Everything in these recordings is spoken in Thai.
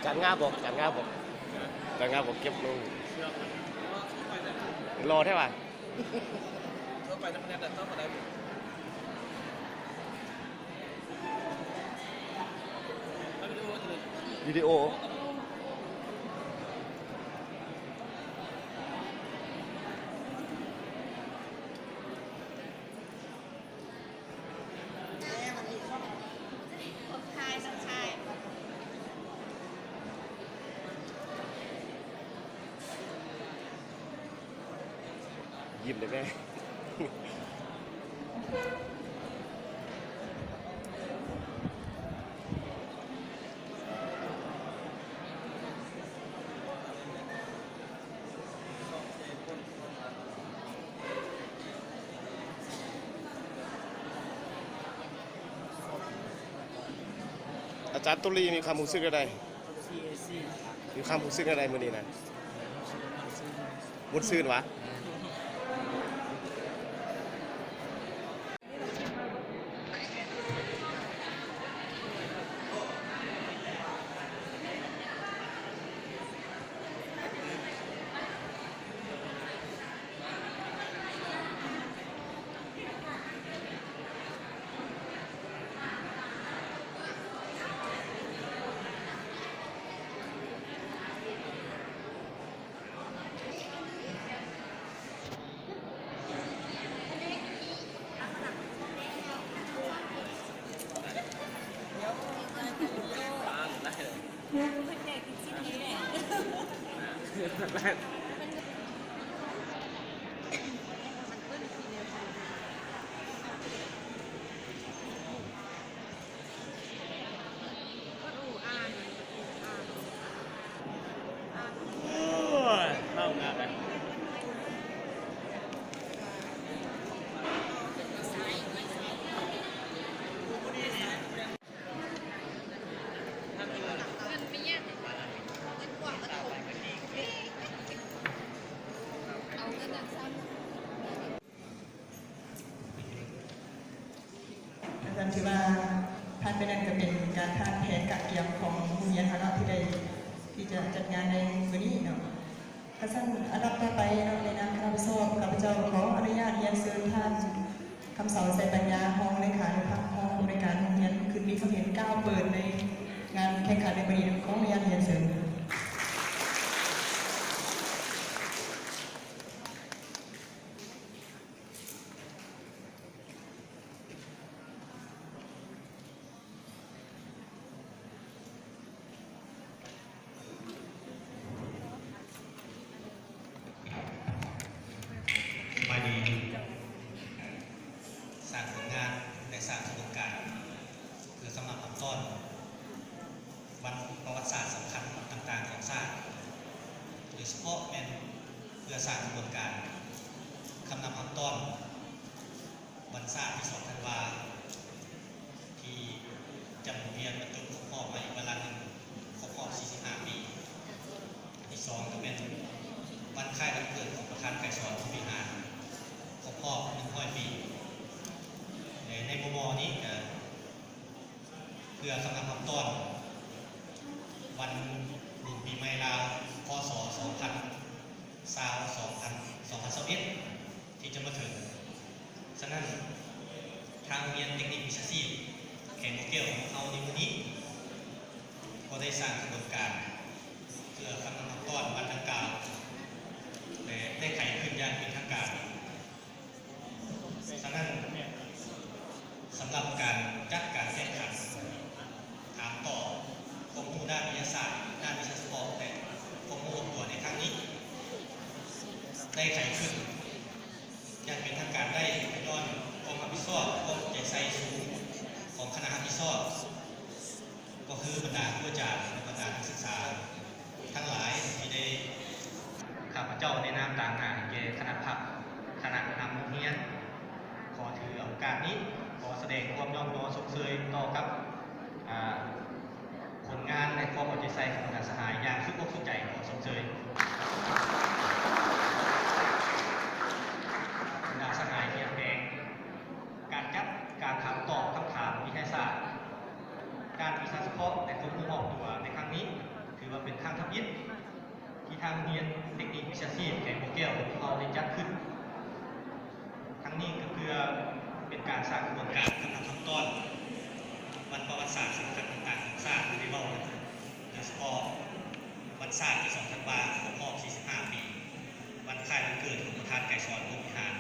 การงานบอกการงานบอกการงานบอกเก็บลงรอใช่ป่ะเข้าไปทำงานแต่ต้องมาได้วิดีโอยิ้มเลยแม่อาจารย์ตุลีมีความรู้สึกอะไรมีความรู้สึกอะไรมื่อนี้นะมุดซื่นวะอาจารย์ถือว่าท่านไปนั่นก็เป็นการท่านแผนกักเกี่ยวของโรงเรียนเราที่ได้ที่จะจัดงานในวันนี้เนาะท่านอันดับต่อไปในนามคณะผู้สอบข้าพเจ้าขออนุญาตเรียนเชิญท่านคำสอนใส่ปัญญาห้องเลขานุการห้องบริการโรงเรียนคือมีความเห็นก้าวเปิดในงานแข่งขันในวันนี้ขออนุญาตเรียนเชิญมาดีสร้างผลงานและสร้างโครงการเพื่อสำหรับขั้นต้นวันประวัติศาสตร์สำคัญต่างๆของชาติโดยเฉพาะแม่นเพื่อสร้างกระบวนการคำนำขั้นต้นวันศาสตร์ที่2 ธันวาที่จำเรียนบรรจุครบรอบมาอีกเวลาหนึ่งครบรอบ 45 ปีที่2ก็เป็นวันคล้ายวันเกิดของประธานไกรสอนผู้บริหารครบรอบ100 ปีในมุมมองนี้เพื่อคำนำคำต้นวันรุ่นปีใหม่ลาวพศ2021ที่จะมาถึงฉะนั้นทางเรียนเทคนิควิชาชีพแข่งโมเกลของเขาในวันนี้ก็ได้สร้างกระบวนการเพื่อคำนำคำต้นวันดังกล่าวและได้ไขขึ้นอย่างเป็นทางการฉะนั้นสำหรับการจัดการแข่งขันถามต่อข้อมูลด้านวิทยาศาสตร์ด้านวิชาสปอร์ตและข้อมูลตัวในครั้งนี้ได้ไขขึ้นอย่างเป็นทางการได้ย้อนความรับผิดชอบความใจใส่สูงของคณะรับผิดชอบก็คือบรรดาผู้อาจารย์และบรรดานักศึกษาทั้งหลายที่ได้ข้าพเจ้าในนามต่างหากแก่คณะพักคณะนำโรงเรียนขอถือโอกาสนี้ขอแสดงความยอมรับสมเสยต่อกับผลงานในความเอาใจใส่ของนักสหายอย่างสุดอกสุดใจขอสมเสยนักสหายเทียมแดงการจัดการถามตอบคำถามวิทยาศาสตร์การวิชาเฉพาะและความรู้รอบตัวในครั้งนี้ถ สร้างกระบวนการกำลังขั้นตอนวันประวัติศาสตร์สำคัญต่างๆของชาติในเบ้าโดยเฉพาะวันศาสตร์ที่2 ธันวาคมรอบ 45 ปีวันคล้ายวันเกิดของประธานไก่สอนพรหมวิหาร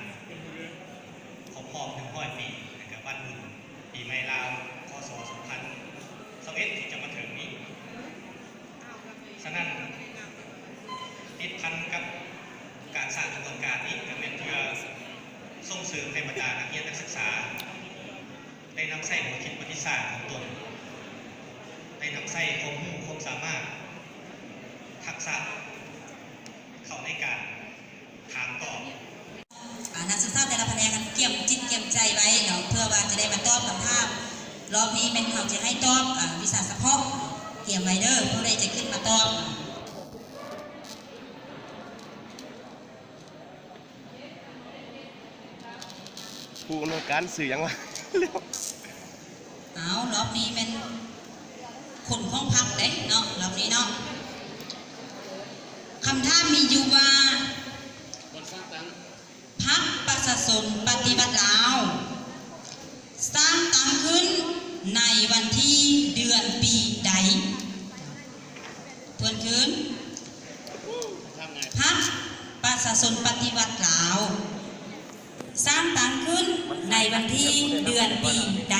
ครบรอบ100 ปีนะครับวันบุญปีใหม่ลาวพศ 2021ที่จะมาถึงนี้ฉะนั้นติดพันกับการสร้างกระบวนการนี้ก็เป็นเพื่อส่งเสริมให้บรรดานักเรียนนักศึกษาได้นำใส่หัวคิดประวัติศาสตร์ของตนได้นำใส่ความรู้ความสามารถทักษะเข้าในการถามตอบนักศึกษาแต่ละแผนกเกี่ยมจิตเกี่ยมใจไว้เนาะเพื่อว่าจะได้มาตอบคำถามรอบนี้เป็นเขาจะให้ตอบวิชาเฉพาะเกี่ยมไว้เด้อผู้ใดจะขึ้นมาตอบผู้อำนวยการสื่อยังวะ เอารอบนี้เป็นคนห้องพักเด้เนาะรอบนี้เนาะคำถามมีอยู่ว่าพรรคประชาชนปฏิบัติลาวสร้างตั้งขึ้นในวันที่เดือนปีใดทวนคืนพรรคประชาชนปฏิวัติลาวสร้างตั้งขึ้นในวันที่เดือนปีใด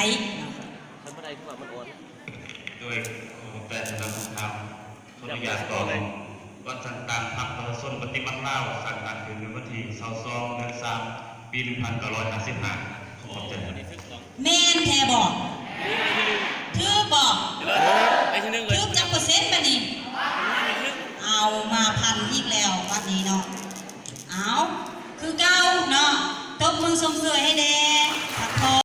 โดยแปลสนามสงครามขออนุญาตต่อวันสังการพรรคประชาชนปฏิบัติลาวสังการถึงในวันที่22 เดือน 3 ปี 1955ขอบใจ แม่นแท้บอกถือบอกถือจักเปอร์เซ็นต์ปะนี่เอามาพันอีกแล้ววันนี้เนาะเอาคือเก้าเนาะตบมือส่งเสยให้แดง